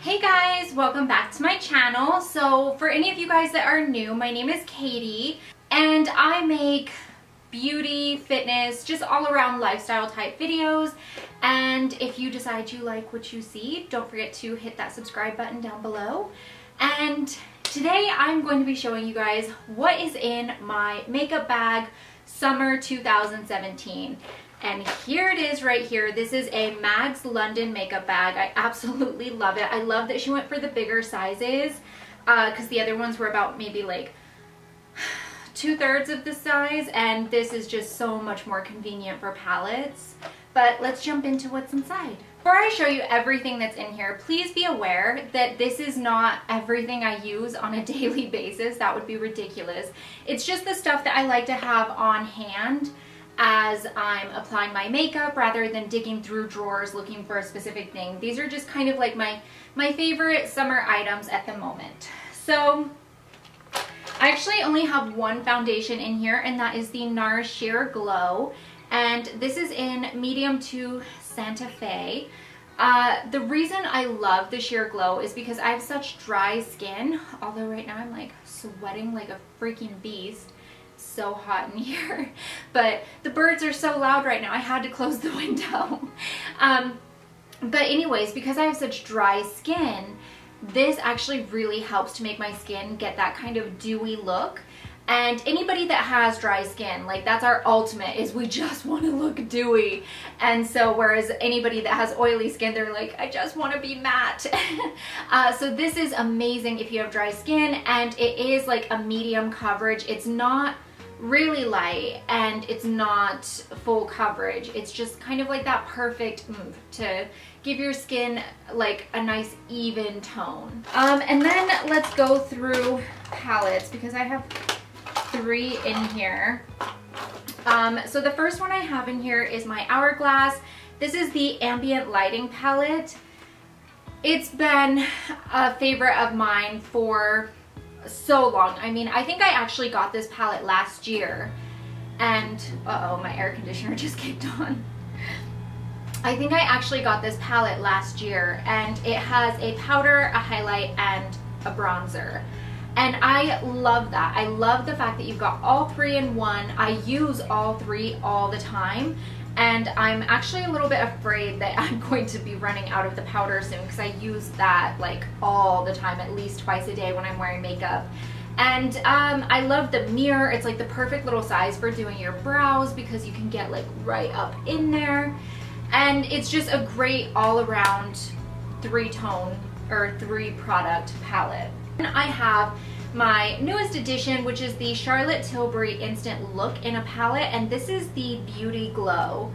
Hey guys, welcome back to my channel. So for any of you guys that are new, my name is Katie and I make beauty, fitness, just all around lifestyle type videos. And if you decide you like what you see, don't forget to hit that subscribe button down below. And today I'm going to be showing you guys what is in my makeup bag summer 2017. And here it is right here. This is a Mags London makeup bag. I absolutely love it. I love that she went for the bigger sizes because the other ones were about maybe like 2/3 of the size, and this is just so much more convenient for palettes. But let's jump into what's inside. Before I show you everything that's in here, please be aware that this is not everything I use on a daily basis. That would be ridiculous. It's just the stuff that I like to have on hand as I'm applying my makeup rather than digging through drawers looking for a specific thing. These are just kind of like my favorite summer items at the moment. So I actually only have one foundation in here, and that is the NARS Sheer Glow. And this is in medium to Santa Fe. The reason I love the Sheer Glow is because I have such dry skin, although right now I'm like sweating like a freaking beast. So hot in here, but the birds are so loud right now I had to close the window. But anyways, because I have such dry skin, this actually really helps to make my skin get that kind of dewy look. And anybody that has dry skin, like that's our ultimate, is we just want to look dewy. And so whereas anybody that has oily skin, they're like, I just want to be matte. So this is amazing if you have dry skin, and it is like a medium coverage. It's not really light and it's not full coverage. It's just kind of like that perfect to give your skin like a nice even tone. And then let's go through palettes because I have 3 in here. So the first one I have in here is my Hourglass. This is the Ambient Lighting palette. It's been a favorite of mine for so long. I mean, I think I actually got this palette last year, and uh-oh, my air conditioner just kicked on. I think I actually got this palette last year, and it has a powder, a highlight, and a bronzer. And I love that. I love the fact that you've got all 3 in one. I use all 3 all the time, and I'm actually a little bit afraid that I'm going to be running out of the powder soon because I use that like all the time, at least twice a day when I'm wearing makeup. And I love the mirror. It's like the perfect little size for doing your brows because you can get like right up in there. And it's just a great all-around 3-tone or 3-product palette. And I have my newest addition, which is the Charlotte Tilbury Instant Look in a palette, and this is the Beauty Glow.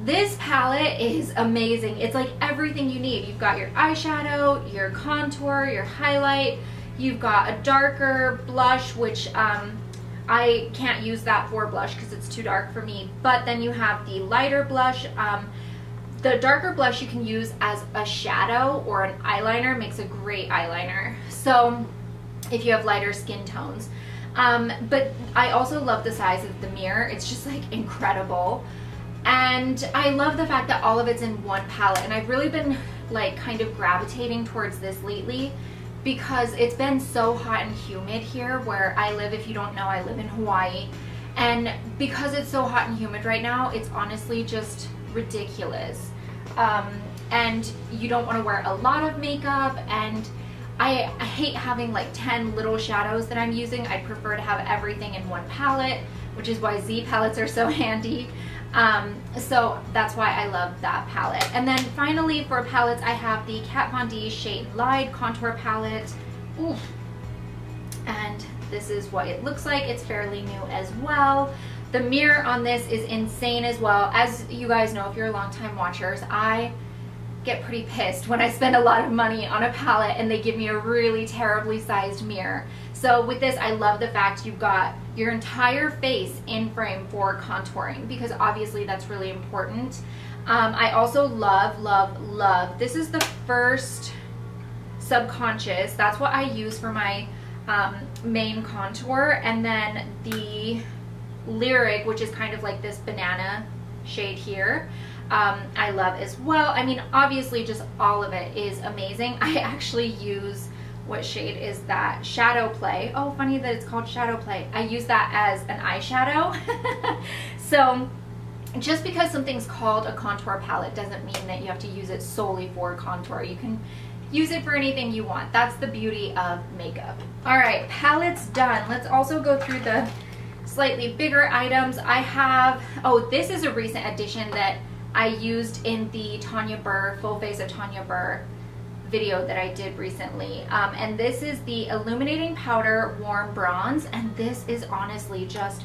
This palette is amazing. It's like everything you need. You've got your eyeshadow, your contour, your highlight, you've got a darker blush, which I can't use that for blush because it's too dark for me, but then you have the lighter blush. The darker blush you can use as a shadow or an eyeliner, makes a great eyeliner. So if you have lighter skin tones. But I also love the size of the mirror. It's just like incredible. And I love the fact that all of it's in one palette. And I've really been like kind of gravitating towards this lately because it's been so hot and humid here where I live. If you don't know, I live in Hawaii. And because it's so hot and humid right now, it's honestly just ridiculous. And you don't want to wear a lot of makeup, and I hate having like 10 little shadows that I'm using. I prefer to have everything in one palette, which is why Z palettes are so handy. So that's why I love that palette. And then finally for palettes, I have the Kat Von D Shade Light Contour Palette. Oof. And this is what it looks like. It's fairly new as well. The mirror on this is insane as well. As you guys know, if you're longtime watchers, I get pretty pissed when I spend a lot of money on a palette and they give me a really terribly sized mirror. So with this, I love the fact you've got your entire face in frame for contouring because obviously that's really important. I also love, this is the first Subconscious. That's what I use for my main contour, and then the Lyric, which is kind of like this banana shade here. I love as well. I mean, obviously just all of it is amazing. I actually use, what shade is that? Shadow Play. Oh, funny that it's called Shadow Play. I use that as an eyeshadow. So just because something's called a contour palette doesn't mean that you have to use it solely for contour. You can use it for anything you want. That's the beauty of makeup. All right, palettes done. Let's also go through the slightly bigger items. I have, oh, this is a recent addition that I used in the Tanya Burr, Full Face of Tanya Burr video that I did recently. And this is the Illuminating Powder Warm Bronze. And this is honestly just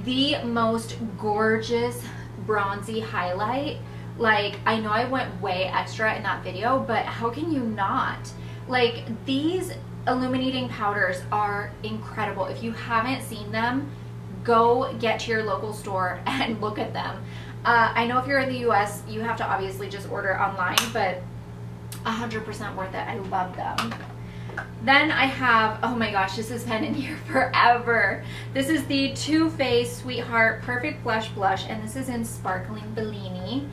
the most gorgeous bronzy highlight. Like, I know I went way extra in that video, but how can you not? Like, these illuminating powders are incredible. If you haven't seen them, go get to your local store and look at them. I know if you're in the US, you have to obviously just order online, but 100% worth it. I love them. Then I have, oh my gosh, this has been in here forever. This is the Too Faced Sweetheart Perfect Blush Blush, and this is in Sparkling Bellini.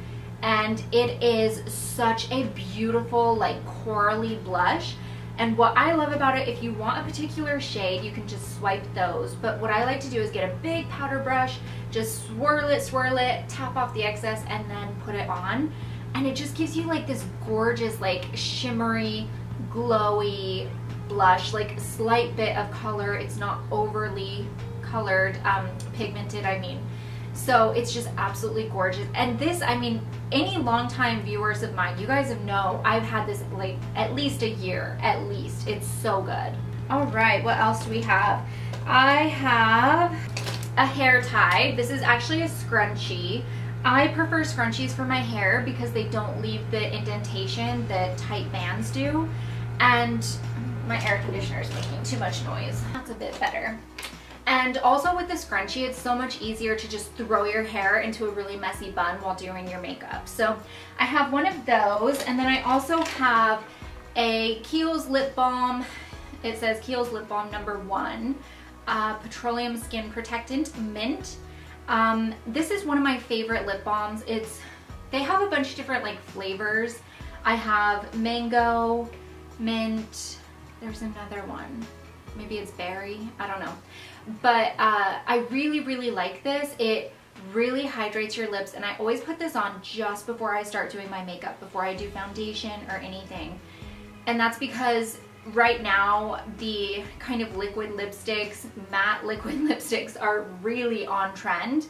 And it is such a beautiful, like, corally blush. And what I love about it, if you want a particular shade, you can just swipe those. But what I like to do is get a big powder brush, just swirl it, tap off the excess, and then put it on. And it just gives you like this gorgeous, like, shimmery, glowy blush, like a slight bit of color. It's not overly colored, pigmented, I mean. So it's just absolutely gorgeous. And this, I mean, any longtime viewers of mine, you guys know I've had this like at least a year, at least. It's so good. All right, what else do we have? I have a hair tie. This is actually a scrunchie. I prefer scrunchies for my hair because they don't leave the indentation that tight bands do. And my air conditioner is making too much noise. That's a bit better. And also with the scrunchie, it's so much easier to just throw your hair into a really messy bun while doing your makeup. So I have one of those, and then I also have a Kiehl's lip balm. It says Kiehl's lip balm #1, Petroleum Skin Protectant Mint. This is one of my favorite lip balms. They have a bunch of different like flavors. I have mango, mint, there's another one. Maybe it's berry, I don't know. But I really, really like this. It really hydrates your lips, and I always put this on just before I start doing my makeup, before I do foundation or anything. And that's because right now the kind of liquid lipsticks, matte liquid lipsticks, are really on trend.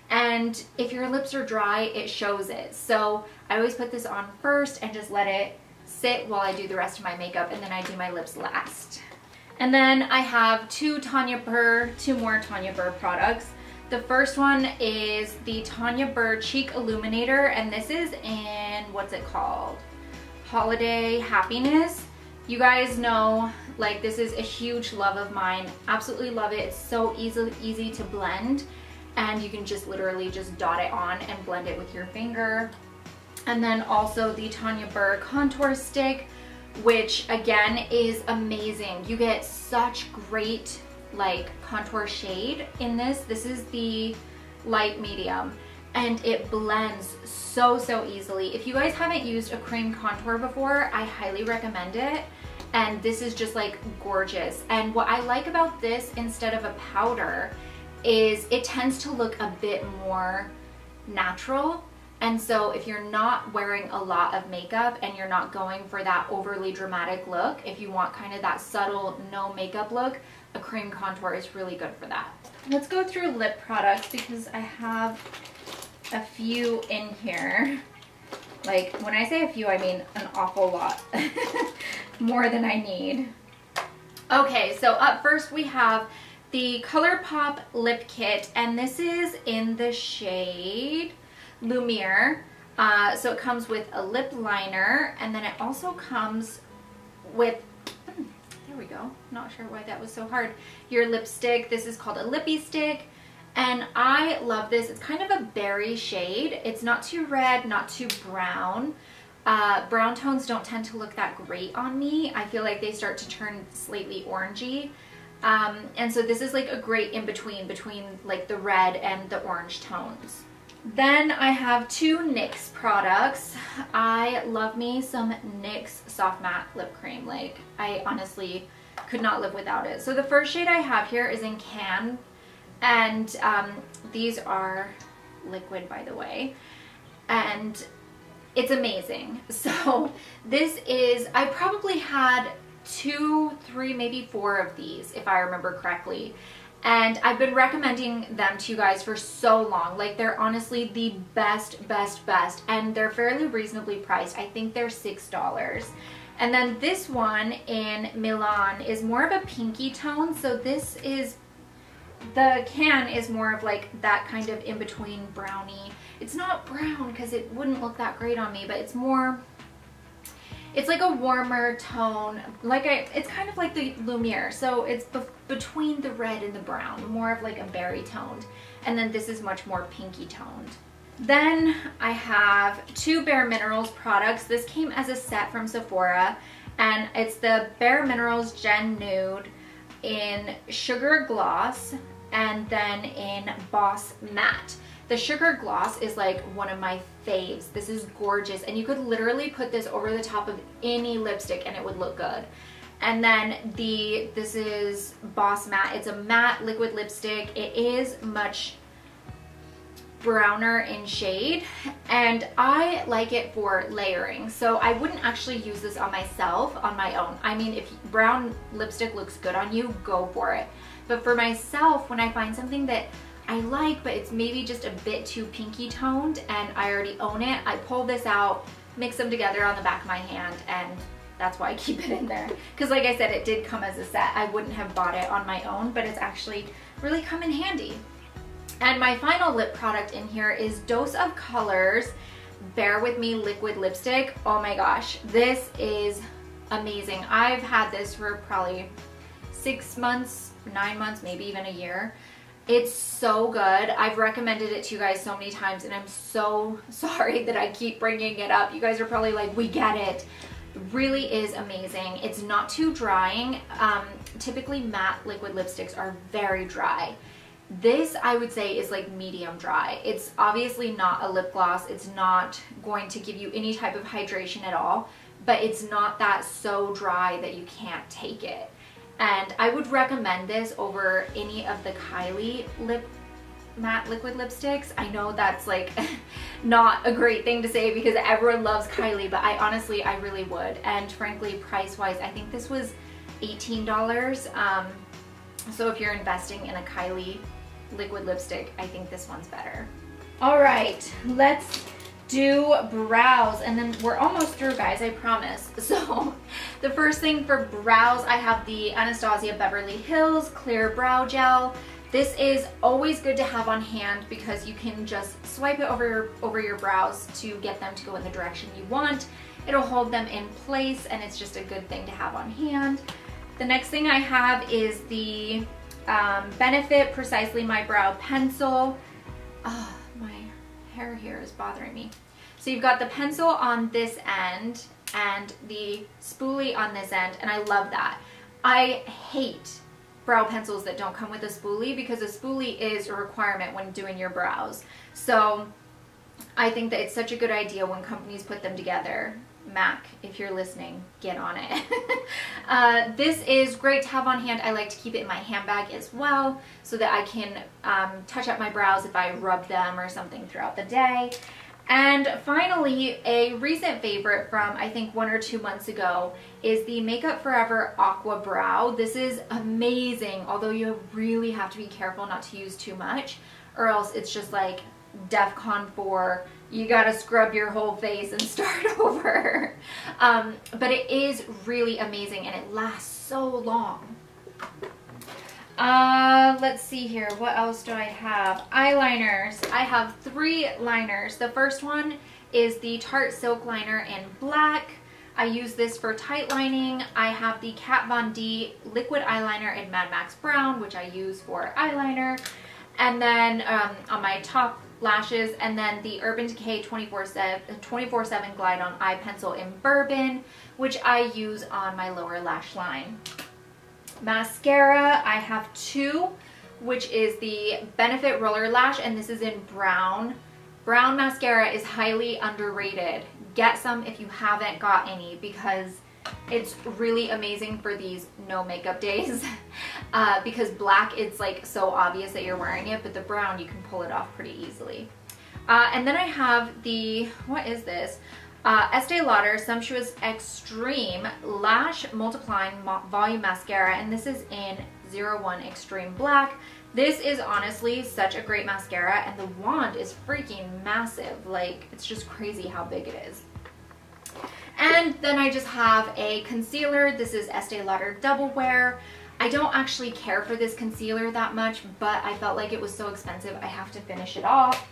And if your lips are dry, it shows it. So I always put this on first and just let it sit while I do the rest of my makeup, and then I do my lips last. And then I have two more Tanya Burr products. The first one is the Tanya Burr Cheek Illuminator, and this is in, what's it called? Holiday Happiness. You guys know, like, this is a huge love of mine. Absolutely love it. It's so easy to blend, and you can just literally just dot it on and blend it with your finger. And then also the Tanya Burr Contour Stick, which again is amazing. You get such great like contour shade in this. This is the light medium, and it blends so easily. If you guys haven't used a cream contour before, I highly recommend it. And this is just like gorgeous. And what I like about this instead of a powder is it tends to look a bit more natural. And so if you're not wearing a lot of makeup and you're not going for that overly dramatic look, if you want kind of that subtle no makeup look, a cream contour is really good for that. Let's go through lip products because I have a few in here. Like, when I say a few, I mean an awful lot. More than I need. Okay, so up first we have the ColourPop Lip Kit, and this is in the shade Lumiere. So it comes with a lip liner, and then it also comes with, there we go, not sure why that was so hard, your lipstick. This is called a lippy stick, and I love this. It's kind of a berry shade. It's not too red, not too brown. Brown tones don't tend to look that great on me. I feel like they start to turn slightly orangey. And so this is like a great in-between between like the red and the orange tones. Then I have two NYX products. I love me some NYX Soft Matte Lip Cream. Like, I honestly could not live without it. So the first shade I have here is in Can, and these are liquid, by the way, and it's amazing. So this is, I probably had 2, 3, maybe 4 of these, if I remember correctly. And I've been recommending them to you guys for so long. Like, they're honestly the best, and they're fairly reasonably priced. I think they're $6. And then this one in Milan is more of a pinky tone. So this is, the Can is more of like that kind of in-between brownie. It's not brown because it wouldn't look that great on me, but it's more, it's like a warmer tone, like it's kind of like the Lumiere, so it's between the red and the brown, more of like a berry toned, and then this is much more pinky toned. Then I have 2 Bare Minerals products. This came as a set from Sephora, and it's the Bare Minerals Gen Nude in Sugar Gloss and then in Boss Matte. The Sugar Gloss is like one of my faves. This is gorgeous, and you could literally put this over the top of any lipstick and it would look good. And then this is Boss Matte. It's a matte liquid lipstick. It is much browner in shade, and I like it for layering. So I wouldn't actually use this on myself on my own. I mean, if brown lipstick looks good on you, go for it. But for myself, when I find something that I like, but it's maybe just a bit too pinky toned and I already own it, I pull this out, mix them together on the back of my hand, and that's why I keep it in there. Because like I said, it did come as a set. I wouldn't have bought it on my own, but it's actually really come in handy. And my final lip product in here is Dose of Colors Bear With Me Liquid Lipstick. Oh my gosh, this is amazing. I've had this for probably 6 months, 9 months, maybe even a year. It's so good. I've recommended it to you guys so many times, and I'm so sorry that I keep bringing it up. You guys are probably like, we get it. It really is amazing. It's not too drying. Typically matte liquid lipsticks are very dry. This, I would say, is like medium dry. It's obviously not a lip gloss. It's not going to give you any type of hydration at all, but it's not that so dry that you can't take it. And I would recommend this over any of the Kylie matte liquid lipsticks. I know that's like not a great thing to say because everyone loves Kylie, but I really would. And frankly, price-wise, I think this was $18. So if you're investing in a Kylie liquid lipstick, I think this one's better. All right, let's do brows, and then we're almost through, guys, I promise. So the first thing for brows, I have the Anastasia Beverly Hills Clear Brow Gel. This is always good to have on hand because you can just swipe it over your brows to get them to go in the direction you want. It'll hold them in place, and it's just a good thing to have on hand. The next thing I have is the Benefit Precisely My Brow Pencil. Oh, my hair here is bothering me. So you've got the pencil on this end and the spoolie on this end, and I love that. I hate brow pencils that don't come with a spoolie because a spoolie is a requirement when doing your brows. So I think that it's such a good idea when companies put them together. MAC, if you're listening, get on it. This is great to have on hand. I like to keep it in my handbag as well so that I can touch up my brows if I rub them or something throughout the day. And finally, a recent favorite from I think 1 or 2 months ago is the Makeup Forever Aqua Brow. This is amazing, although you really have to be careful not to use too much, or else it's just like DEFCON 4. You gotta scrub your whole face and start over. But it is really amazing, and it lasts so long. Let's see here. What else do I have? Eyeliners. I have 3 liners. The first one is the Tarte Silk Liner in black. I use this for tight lining. I have the Kat Von D liquid eyeliner in Mad Max Brown, which I use for eyeliner. And then on my top lashes, and then the Urban Decay 24/7 Glide On Eye Pencil in Bourbon, which I use on my lower lash line. Mascara, I have 2, which is the Benefit Roller Lash, and this is in brown, Brown mascara is highly underrated. Get some if you haven't got any, because it's really amazing for these no makeup days. Because black, it's like so obvious that you're wearing it, but the brown, you can pull it off pretty easily. And then I have the, what is this? Estee Lauder Sumptuous Extreme Lash Multiplying Volume Mascara, and this is in 01 Extreme Black. This is honestly such a great mascara, and the wand is freaking massive. Like, it's just crazy how big it is. And then I just have a concealer. This is Estee Lauder Double Wear. I don't actually care for this concealer that much, but I felt like it was so expensive, I have to finish it off.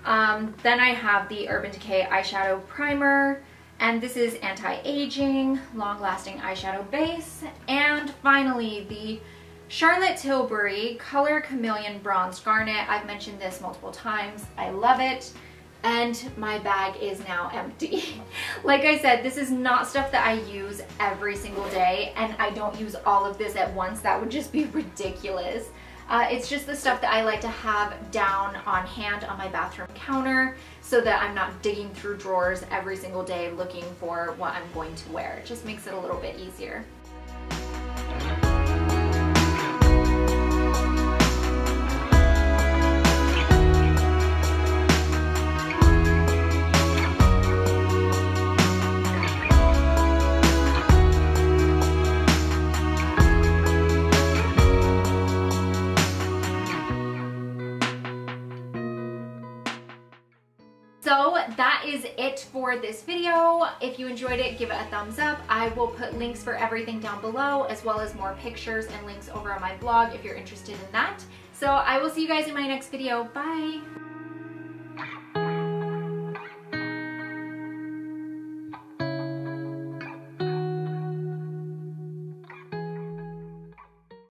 Then I have the Urban Decay Eyeshadow Primer, and this is anti-aging, long-lasting eyeshadow base. And finally, the Charlotte Tilbury Color Chameleon Bronze Garnet. I've mentioned this multiple times. I love it. And my bag is now empty. Like I said, this is not stuff that I use every single day, and I don't use all of this at once. That would just be ridiculous. It's just the stuff that I like to have down on hand on my bathroom counter so that I'm not digging through drawers every single day looking for what I'm going to wear. It just makes it a little bit easier. So that is it for this video. If you enjoyed it, give it a thumbs up. I will put links for everything down below, as well as more pictures and links over on my blog if you're interested in that. So I will see you guys in my next video. Bye!